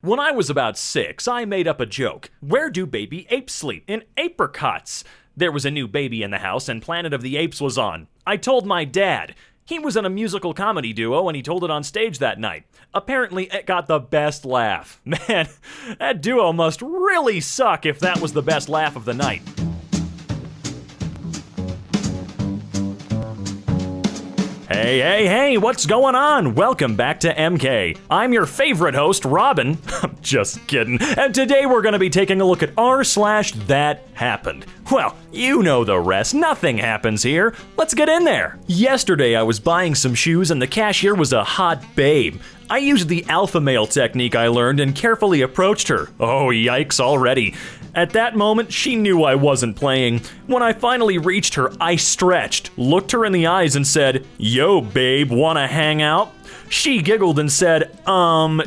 When I was about 6, I made up a joke. Where do baby apes sleep? In apricots. There was a new baby in the house and Planet of the Apes was on. I told my dad. He was in a musical comedy duo and he told it on stage that night. Apparently, it got the best laugh. Man, that duo must really suck if that was the best laugh of the night. Hey, what's going on? Welcome back to EmKay. I'm your favorite host, Robin. I'm just kidding. And today we're going to be taking a look at r/Thathappened. Well, you know the rest. Nothing happens here. Let's get in there. Yesterday I was buying some shoes and the cashier was a hot babe. I used the alpha male technique I learned and carefully approached her. Oh, yikes already. At that moment, she knew I wasn't playing. When I finally reached her, I stretched, looked her in the eyes and said, "Yo, babe, wanna hang out?" She giggled and said,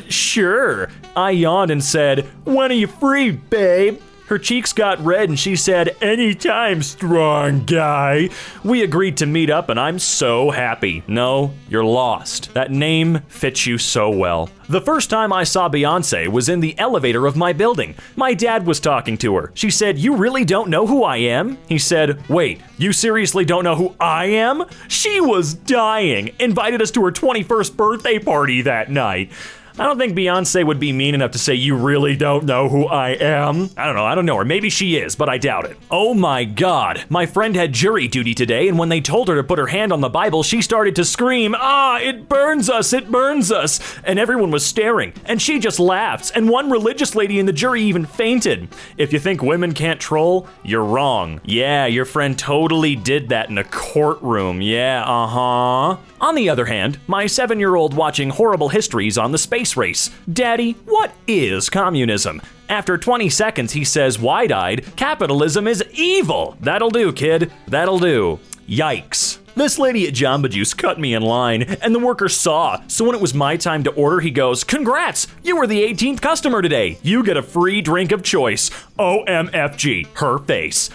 sure. I yawned and said, "When are you free, babe?" Her cheeks got red and she said, "Anytime, strong guy." We agreed to meet up and I'm so happy. No, you're lost. That name fits you so well. The first time I saw Beyonce was in the elevator of my building. My dad was talking to her. She said, "You really don't know who I am?" He said, "Wait, you seriously don't know who I am?" She was dying. Invited us to her 21st birthday party that night. I don't think Beyonce would be mean enough to say, "You really don't know who I am." I don't know her. Maybe she is, but I doubt it. Oh my God. My friend had jury duty today, and when they told her to put her hand on the Bible, she started to scream, "Ah, it burns us, it burns us." And everyone was staring, and she just laughed, and one religious lady in the jury even fainted. If you think women can't troll, you're wrong. Yeah, your friend totally did that in a courtroom. Yeah, On the other hand, my 7-year-old watching horrible histories on the space race. "Daddy, what is communism?" After 20 seconds, he says, wide-eyed, "Capitalism is evil." That'll do, kid. That'll do. Yikes. This lady at Jamba Juice cut me in line, and the worker saw, so when it was my time to order, he goes, "Congrats, you were the 18th customer today. You get a free drink of choice." OMFG, her face.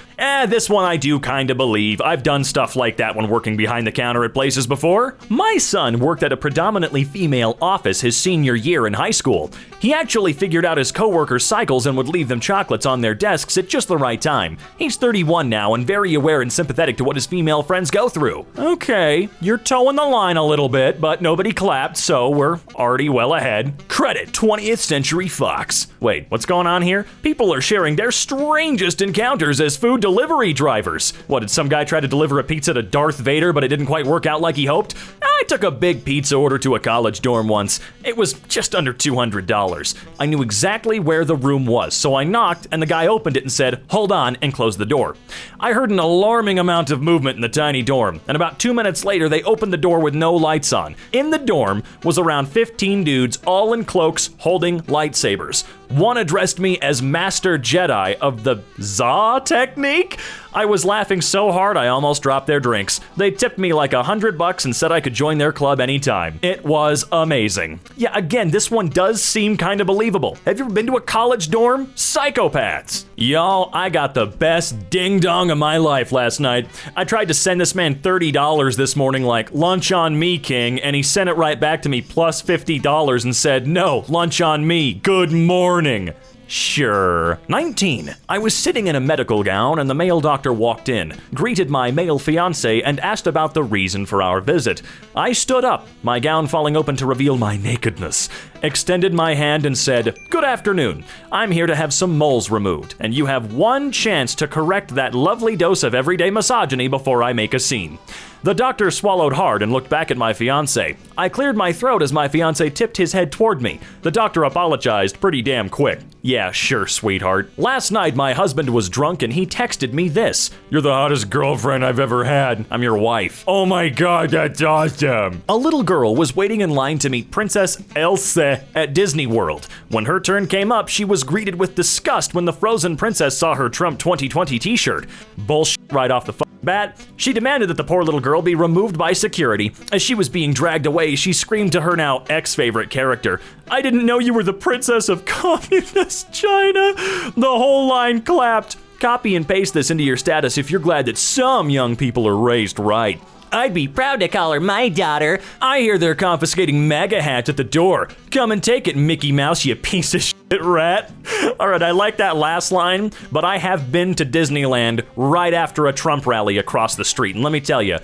This one I do kinda believe. I've done stuff like that when working behind the counter at places before. My son worked at a predominantly female office his senior year in high school. He actually figured out his coworkers' cycles and would leave them chocolates on their desks at just the right time. He's 31 now and very aware and sympathetic to what his female friends go through. Okay, you're towing the line a little bit, but nobody clapped, so we're already well ahead. Credit 20th Century Fox. Wait, what's going on here? People are sharing their strangest encounters as food delivery drivers. What, did some guy try to deliver a pizza to Darth Vader but it didn't quite work out like he hoped? I took a big pizza order to a college dorm once. It was just under $200. I knew exactly where the room was, so I knocked and the guy opened it and said, "Hold on," and closed the door. I heard an alarming amount of movement in the tiny dorm, and about 2 minutes later they opened the door with no lights on. In the dorm was around 15 dudes, all in cloaks, holding lightsabers. One addressed me as Master Jedi of the Za technique. I was laughing so hard I almost dropped their drinks. They tipped me like $100 and said I could join their club anytime. It was amazing. Yeah, again, this one does seem kind of believable. Have you ever been to a college dorm? Psychopaths. Y'all, I got the best ding-dong of my life last night. I tried to send this man $30 this morning like, "Lunch on me, king," and he sent it right back to me plus $50 and said, "No, lunch on me. Good morning." Sure. 19. I was sitting in a medical gown and the male doctor walked in, greeted my male fiancé, and asked about the reason for our visit. I stood up, my gown falling open to reveal my nakedness, extended my hand and said, "Good afternoon. I'm here to have some moles removed, and you have one chance to correct that lovely dose of everyday misogyny before I make a scene." The doctor swallowed hard and looked back at my fiancé. I cleared my throat as my fiancé tipped his head toward me. The doctor apologized pretty damn quick. "Yeah, sure, sweetheart. Last night my husband was drunk and he texted me this. 'You're the hottest girlfriend I've ever had. I'm your wife.' Oh my God, that's awesome." A little girl was waiting in line to meet Princess Elsa at Disney World. When her turn came up, she was greeted with disgust when the Frozen princess saw her Trump 2020 t-shirt. Bullshit right off the bat. She demanded that the poor little girl be removed by security. As she was being dragged away, she screamed to her now ex-favorite character, "I didn't know you were the princess of communist China." The whole line clapped. Copy and paste this into your status if you're glad that some young people are raised right. I'd be proud to call her my daughter. I hear they're confiscating MAGA hats at the door. Come and take it, Mickey Mouse, you piece of shit rat. All right, I like that last line, but I have been to Disneyland right after a Trump rally across the street, and let me tell you,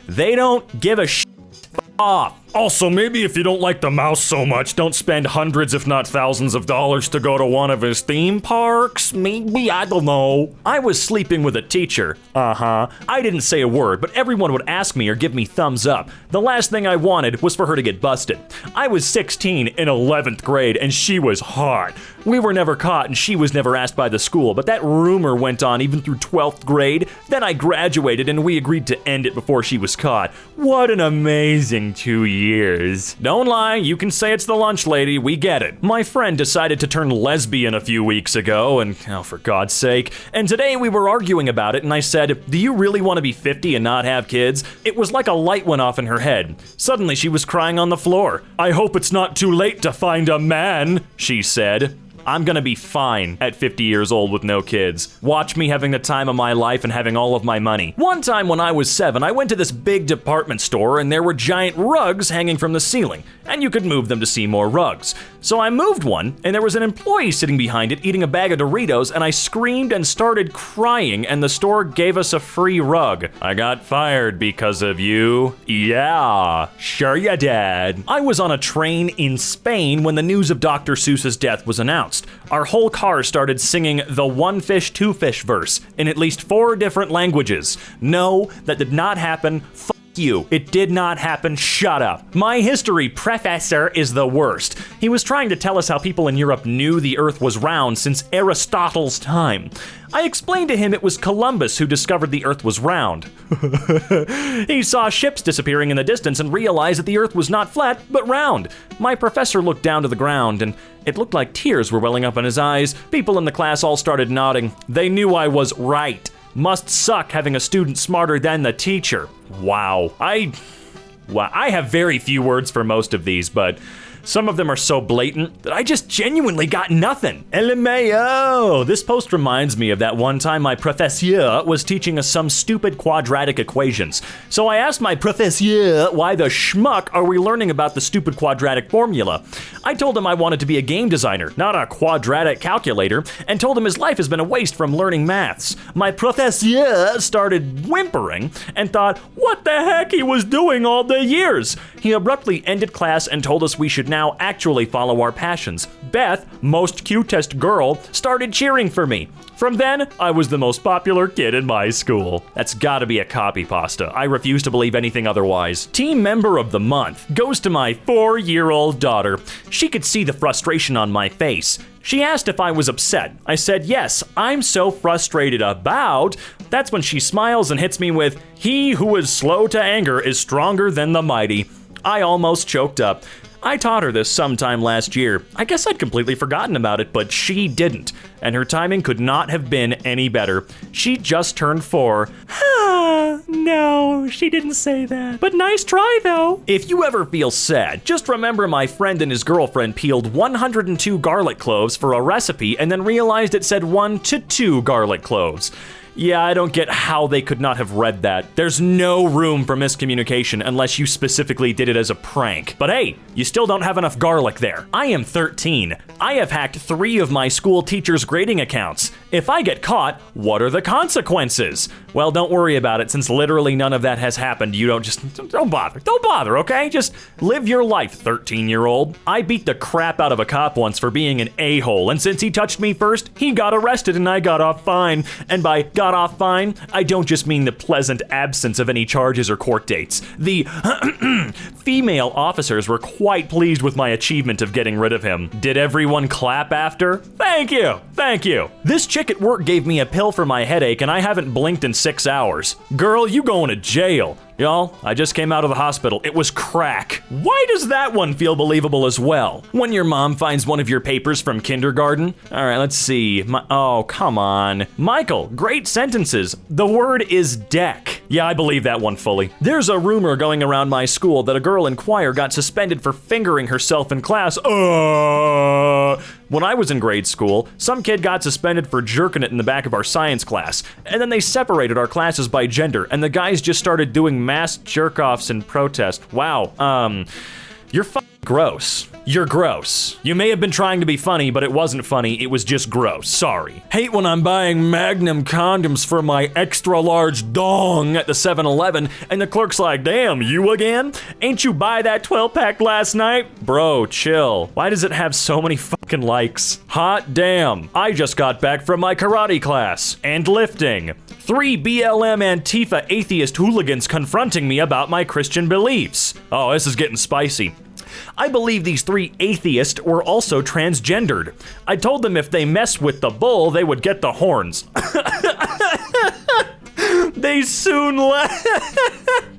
they don't give a shit off. Also, maybe if you don't like the mouse so much, don't spend hundreds if not thousands of dollars to go to one of his theme parks. Maybe, I don't know. I was sleeping with a teacher. I didn't say a word, but everyone would ask me or give me thumbs up. The last thing I wanted was for her to get busted. I was 16 in 11th grade and she was hot. We were never caught and she was never asked by the school, but that rumor went on even through 12th grade. Then I graduated and we agreed to end it before she was caught. What an amazing 2 years. Don't lie, you can say it's the lunch lady, we get it. My friend decided to turn lesbian a few weeks ago, and oh, for God's sake. And today we were arguing about it, and I said, do you really want to be 50 and not have kids? It was like a light went off in her head. Suddenly she was crying on the floor. I hope it's not too late to find a man, she said. I'm gonna be fine at 50 years old with no kids. Watch me having the time of my life and having all of my money. One time when I was 7, I went to this big department store and there were giant rugs hanging from the ceiling, and you could move them to see more rugs. So I moved one, and there was an employee sitting behind it eating a bag of Doritos, and I screamed and started crying, and the store gave us a free rug. I got fired because of you. Yeah, sure you did. I was on a train in Spain when the news of Dr. Seuss's death was announced. Our whole car started singing the one fish, two fish verse in at least 4 different languages. No, that did not happen. You. It did not happen. Shut up. My history professor is the worst. He was trying to tell us how people in Europe knew the Earth was round since Aristotle's time. I explained to him it was Columbus who discovered the Earth was round. He saw ships disappearing in the distance and realized that the Earth was not flat, but round. My professor looked down to the ground and it looked like tears were welling up in his eyes. People in the class all started nodding. They knew I was right. Must suck having a student smarter than the teacher. Wow. I have very few words for most of these, but some of them are so blatant that I just genuinely got nothing. LMAO! This post reminds me of that one time my professeur was teaching us some stupid quadratic equations. So I asked my professeur, why the schmuck are we learning about the stupid quadratic formula? I told him I wanted to be a game designer, not a quadratic calculator, and told him his life has been a waste from learning maths. My professeur started whimpering and thought what the heck he was doing all the years. He abruptly ended class and told us we should now actually follow our passions. Beth, most cutest girl, started cheering for me. From then, I was the most popular kid in my school. That's gotta be a copy pasta. I refuse to believe anything otherwise. Team member of the month goes to my 4-year-old daughter. She could see the frustration on my face. She asked if I was upset. I said, yes, I'm so frustrated about. That's when she smiles and hits me with, he who is slow to anger is stronger than the mighty. I almost choked up. I taught her this sometime last year. I guess I'd completely forgotten about it, but she didn't. And her timing could not have been any better. She just turned 4. No, she didn't say that. But nice try, though. If you ever feel sad, just remember my friend and his girlfriend peeled 102 garlic cloves for a recipe and then realized it said 1 to 2 garlic cloves. Yeah, I don't get how they could not have read that. There's no room for miscommunication unless you specifically did it as a prank. But hey, you still don't have enough garlic there. I am 13. I have hacked 3 of my school teachers' grading accounts. If I get caught, what are the consequences? Well, don't worry about it since literally none of that has happened. You don't bother. Don't bother, okay? Just live your life, 13-year-old. I beat the crap out of a cop once for being an a-hole, and since he touched me first, he got arrested and I got off fine. And by got off fine, I don't just mean the pleasant absence of any charges or court dates. The female officers were quite pleased with my achievement of getting rid of him. Did everyone clap after? Thank you, thank you. This chick at work gave me a pill for my headache and I haven't blinked in 6 hours. Girl, you going to jail. Y'all, I just came out of the hospital. It was crack. Why does that one feel believable as well? When your mom finds one of your papers from kindergarten? All right, let's see. Oh, come on. Michael, great sentences. The word is deck. Yeah, I believe that one fully. There's a rumor going around my school that a girl in choir got suspended for fingering herself in class. When I was in grade school, some kid got suspended for jerking it in the back of our science class, and then they separated our classes by gender, and the guys just started doing mass jerk-offs in protest. Wow, you're gross. You're gross. You may have been trying to be funny, but it wasn't funny, it was just gross. Sorry. Hate when I'm buying Magnum condoms for my extra large dong at the 7-Eleven, and the clerk's like, damn, you again? Ain't you buy that 12-pack last night? Bro, chill. Why does it have so many fucking likes? Hot damn. I just got back from my karate class and lifting. 3 BLM Antifa atheist hooligans confronting me about my Christian beliefs. Oh, this is getting spicy. I believe these 3 atheists were also transgendered. I told them if they mess with the bull, they would get the horns. They soon left.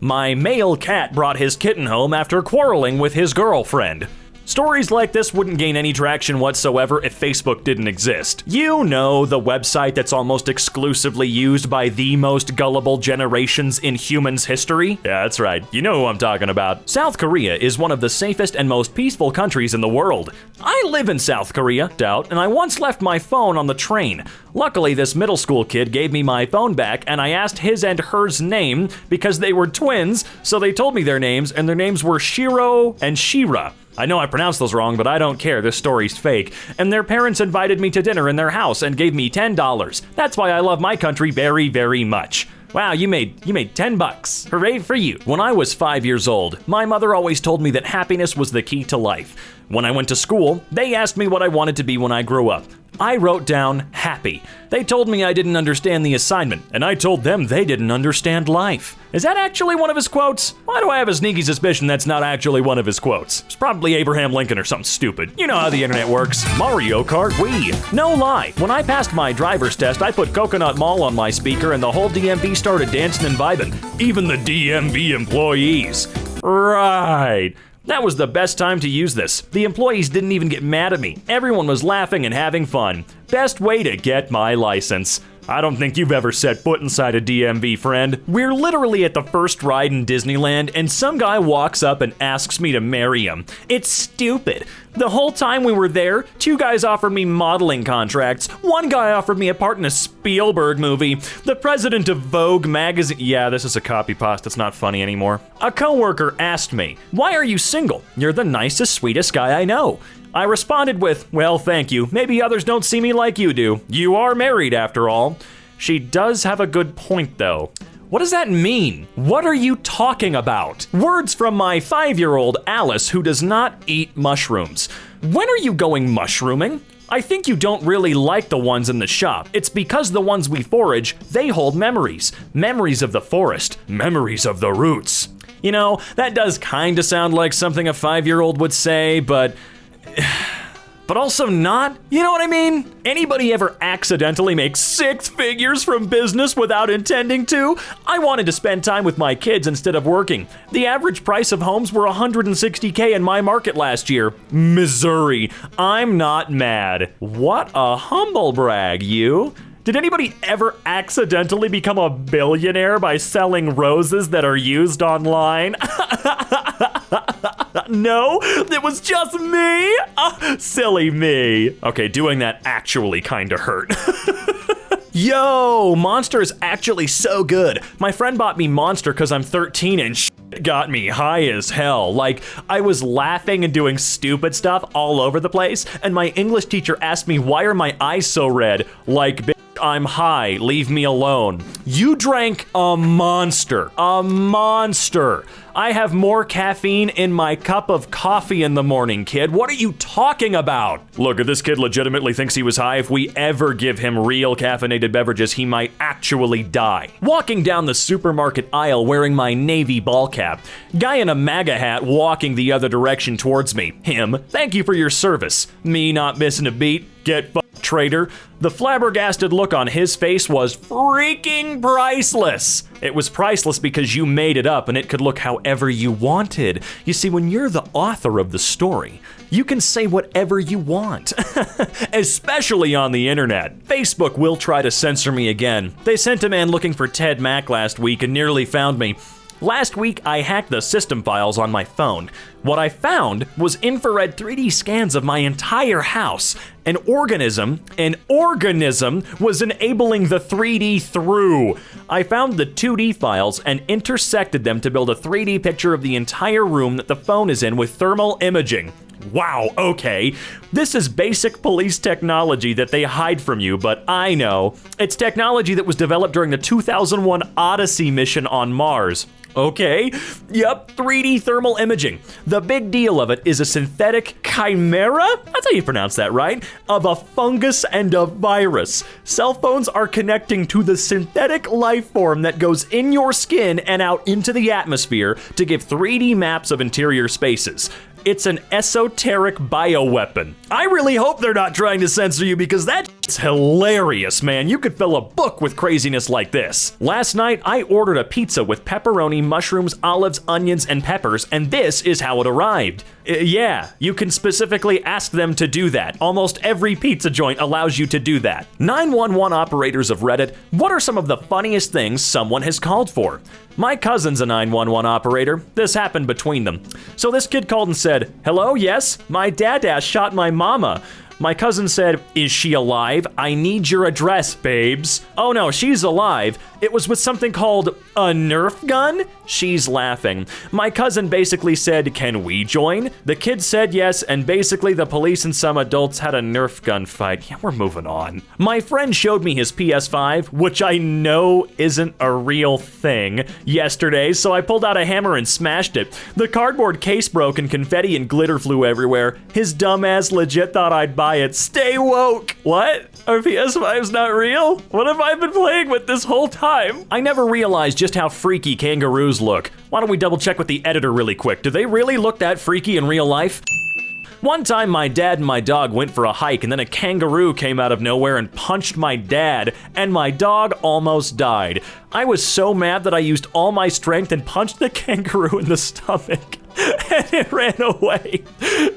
My male cat brought his kitten home after quarreling with his girlfriend. Stories like this wouldn't gain any traction whatsoever if Facebook didn't exist. You know, the website that's almost exclusively used by the most gullible generations in humans' history? Yeah, that's right. You know who I'm talking about. South Korea is one of the safest and most peaceful countries in the world. I live in South Korea, and I once left my phone on the train. Luckily, this middle school kid gave me my phone back, and I asked his and hers name because they were twins, so they told me their names, and their names were Shiro and Shira. I know I pronounced those wrong, but I don't care, this story's fake. And their parents invited me to dinner in their house and gave me $10. That's why I love my country very, very much. Wow, you made $10. Hooray for you. When I was 5 years old, my mother always told me that happiness was the key to life. When I went to school, they asked me what I wanted to be when I grew up. I wrote down happy. They told me I didn't understand the assignment, and I told them they didn't understand life. Is that actually one of his quotes? Why do I have a sneaky suspicion that's not actually one of his quotes? It's probably Abraham Lincoln or something stupid. You know how the internet works. Mario Kart Wii. No lie, when I passed my driver's test, I put Coconut Mall on my speaker and the whole DMV started dancing and vibing. Even the DMV employees. Right. That was the best time to use this. The employees didn't even get mad at me. Everyone was laughing and having fun. Best way to get my license. I don't think you've ever set foot inside a DMV, friend. We're literally at the first ride in Disneyland, and some guy walks up and asks me to marry him. It's stupid. The whole time we were there, 2 guys offered me modeling contracts. 1 guy offered me a part in a Spielberg movie. The president of Vogue magazine. Yeah, this is a copy pasta. It's not funny anymore. A coworker asked me, "Why are you single? You're the nicest, sweetest guy I know." I responded with, "Well, thank you. Maybe others don't see me like you do. You are married, after all." She does have a good point, though. What does that mean? What are you talking about? Words from my 5-year-old Alice, who does not eat mushrooms. When are you going mushrooming? I think you don't really like the ones in the shop. It's because the ones we forage, they hold memories. Memories of the forest. Memories of the roots. You know, that does kinda sound like something a 5-year-old would say, but also not. You know what I mean? Anybody ever accidentally make 6 figures from business without intending to? I wanted to spend time with my kids instead of working. The average price of homes were $160K in my market last year. Missouri. I'm not mad. What a humble brag, you. Did anybody ever accidentally become a billionaire by selling roses that are used online? No, it was just me. Silly me. Okay, doing that actually kinda hurt. Yo, Monster is actually so good. My friend bought me Monster because I'm 13 and shit got me high as hell. Like, I was laughing and doing stupid stuff all over the place, and my English teacher asked me, why are my eyes so red? Like, bitch, I'm high, leave me alone. You drank a Monster. A Monster. I have more caffeine in my cup of coffee in the morning, kid. What are you talking about? Look, if this kid legitimately thinks he was high, if we ever give him real caffeinated beverages, he might actually die. Walking down the supermarket aisle wearing my navy ball cap. Guy in a MAGA hat walking the other direction towards me. Him, thank you for your service. Me not missing a beat. Get fucked, traitor. The flabbergasted look on his face was freaking priceless. It was priceless because you made it up and it could look however you wanted. You see, when you're the author of the story, you can say whatever you want, especially on the internet. Facebook will try to censor me again. They sent a man looking for Ted Mack last week and nearly found me. Last week, I hacked the system files on my phone. What I found was infrared 3D scans of my entire house. An organism was enabling the 3D through. I found the 2D files and intersected them to build a 3D picture of the entire room that the phone is in with thermal imaging. Wow, okay. This is basic police technology that they hide from you, but I know. It's technology that was developed during the 2001 Odyssey mission on Mars. Okay, yep, 3D thermal imaging. The big deal of it is a synthetic chimera? That's how you pronounce that, right? Of a fungus and a virus. Cell phones are connecting to the synthetic life form that goes in your skin and out into the atmosphere to give 3D maps of interior spaces. It's an esoteric bioweapon. I really hope they're not trying to censor you because that's hilarious, man. You could fill a book with craziness like this. Last night, I ordered a pizza with pepperoni, mushrooms, olives, onions, and peppers, and this is how it arrived. Yeah, you can specifically ask them to do that. Almost every pizza joint allows you to do that. 911 operators of Reddit, what are some of the funniest things someone has called for? My cousin's a 911 operator. This happened between them. So this kid called and said, "Hello, yes, my dada shot my mama." My cousin said, "Is she alive? I need your address, babes." "Oh no, she's alive. It was with something called a Nerf gun?" She's laughing. My cousin basically said, "Can we join?" The kid said yes, and basically the police and some adults had a Nerf gun fight. Yeah, we're moving on. My friend showed me his PS5, which I know isn't a real thing, yesterday, so I pulled out a hammer and smashed it. The cardboard case broke and confetti and glitter flew everywhere. His dumbass legit thought I'd buy it. Stay woke. What? Our PS5's not real? What have I been playing with this whole time? I never realized just how freaky kangaroos look. Why don't we double check with the editor really quick? Do they really look that freaky in real life? One time my dad and my dog went for a hike and then a kangaroo came out of nowhere and punched my dad and my dog almost died. I was so mad that I used all my strength and punched the kangaroo in the stomach. And it ran away.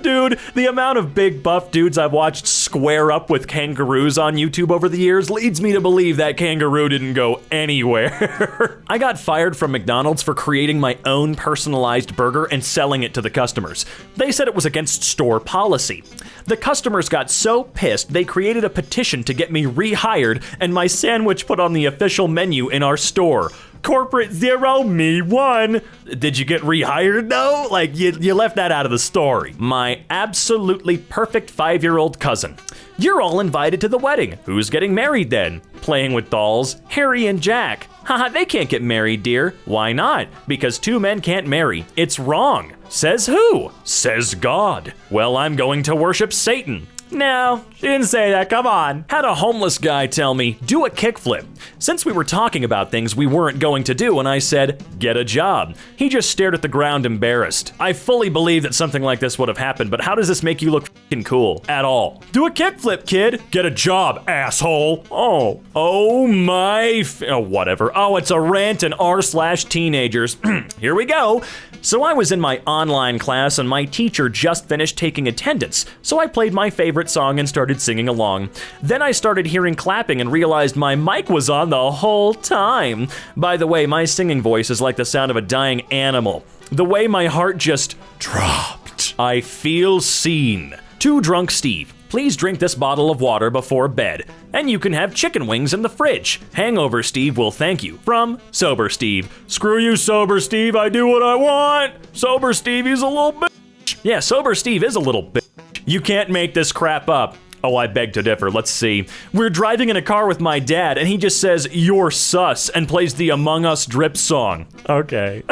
Dude, the amount of big buff dudes I've watched square up with kangaroos on YouTube over the years leads me to believe that kangaroo didn't go anywhere. I got fired from McDonald's for creating my own personalized burger and selling it to the customers. They said it was against store policy. The customers got so pissed they created a petition to get me rehired and my sandwich put on the official menu in our store. Corporate 0, me 1. Did you get rehired though? Like, you left that out of the story. My absolutely perfect 5-year-old cousin. You're all invited to the wedding. Who's getting married then? Playing with dolls, Harry and Jack. Haha, they can't get married, dear. Why not? Because 2 men can't marry. It's wrong. Says who? Says God. Well, I'm going to worship Satan. No, she didn't say that, come on. Had a homeless guy tell me, do a kickflip. Since we were talking about things we weren't going to do, and I said, get a job. He just stared at the ground embarrassed. I fully believe that something like this would have happened, but how does this make you look f***ing cool? At all. Do a kickflip, kid. Get a job, asshole. Oh my, whatever. Oh, it's a rant and r/teenagers. Here we go. So I was in my online class and my teacher just finished taking attendance, so I played my favorite song and started singing along. Then I started hearing clapping and realized my mic was on the whole time. By the way, my singing voice is like the sound of a dying animal. The way my heart just dropped. I feel seen. To Drunk Steve. Please drink this bottle of water before bed, and you can have chicken wings in the fridge. Hangover Steve will thank you. From Sober Steve. Screw you, Sober Steve, I do what I want. Sober Steve, he's a little bitch. Yeah, Sober Steve is a little bitch. You can't make this crap up. Oh, I beg to differ. Let's see. We're driving in a car with my dad, and he just says, "You're sus," and plays the Among Us drip song. Okay.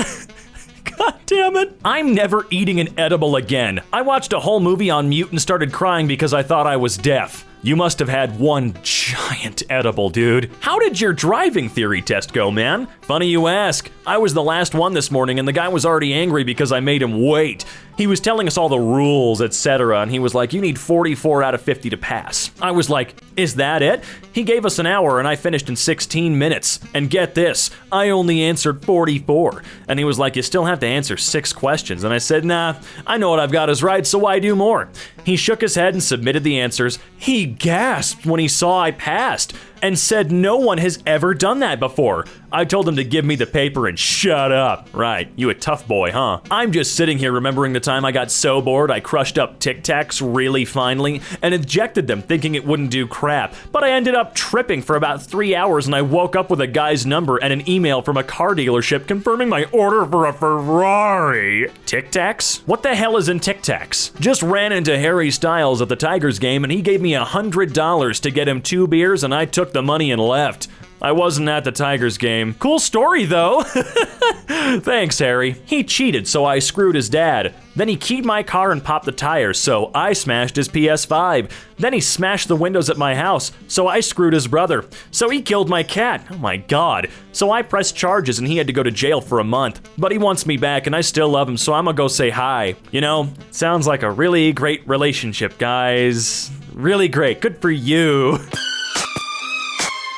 God damn it. I'm never eating an edible again. I watched a whole movie on mute and started crying because I thought I was deaf. You must have had one giant edible, dude. How did your driving theory test go, man? Funny you ask. I was the last one this morning and the guy was already angry because I made him wait. He was telling us all the rules, etc., and he was like, you need 44 out of 50 to pass. I was like, is that it? He gave us an hour and I finished in 16 minutes. And get this, I only answered 44. And he was like, you still have to answer 6 questions. And I said, nah, I know what I've got is right, so why do more? He shook his head and submitted the answers. He gasped when he saw I passed and said no one has ever done that before. I told him to give me the paper and shut up. Right, you a tough boy, huh? I'm just sitting here remembering the time I got so bored I crushed up Tic Tacs really finely and ejected them thinking it wouldn't do crap. But I ended up tripping for about 3 hours and I woke up with a guy's number and an email from a car dealership confirming my order for a Ferrari. Tic Tacs? What the hell is in Tic Tacs? Just ran into Harry Styles at the Tigers game and he gave me $100 to get him 2 beers and I took the money and left. I wasn't at the Tigers game. Cool story, though. Thanks, Harry. He cheated, so I screwed his dad. Then he keyed my car and popped the tires, so I smashed his PS5. Then he smashed the windows at my house, so I screwed his brother. So he killed my cat. Oh my god. So I pressed charges and he had to go to jail for a month. But he wants me back and I still love him, so I'm gonna go say hi. You know, sounds like a really great relationship, guys. Really great. Good for you.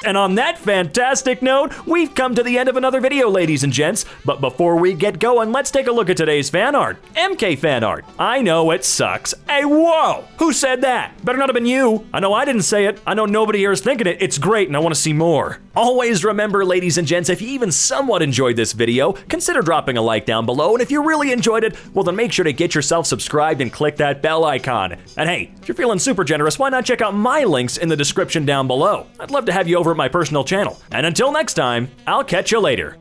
And on that fantastic note, we've come to the end of another video, ladies and gents. But before we get going, let's take a look at today's fan art. EmKay fan art. I know it sucks. Hey, whoa! Who said that? Better not have been you. I know I didn't say it. I know nobody here is thinking it. It's great and I want to see more. Always remember, ladies and gents, if you even somewhat enjoyed this video, consider dropping a like down below. And if you really enjoyed it, well then make sure to get yourself subscribed and click that bell icon. And hey, if you're feeling super generous, why not check out my links in the description down below? I'd love to have you over at my personal channel. And until next time, I'll catch you later.